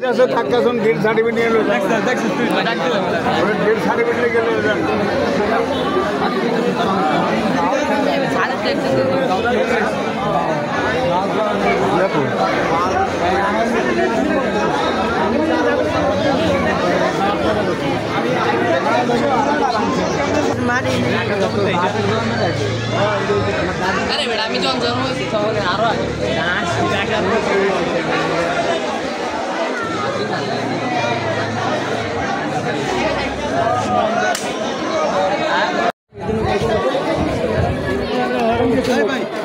থাকাশন gate certificate নিয়ে এলো gate certificate গেল আরে বেটা আমি যখন জন্ম হয়েছি তখন আরো আগে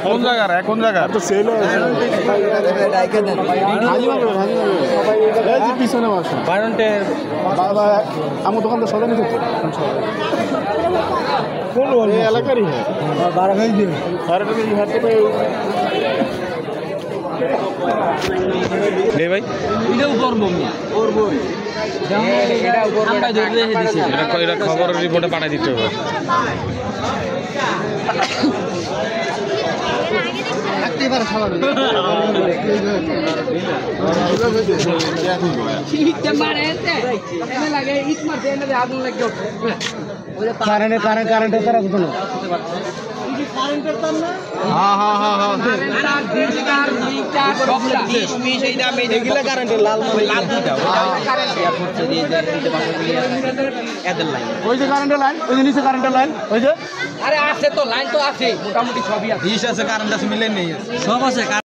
কোন জায়গার কোন জায়গা তো সেল পিছনে বাসা আমার দোকানটা সবাই নিতে কোন এলাকারই হ্যাঁ 12 ভাই দিয়ে ভাই এটা খবরের রিপোর্টে পাঠিয়ে দিতে হবে আরে আছে তো লাইন তো আছে মোটামুটি সবই আছে 20 আছে কারেন্ট আছে মিলে নেই সব আছে।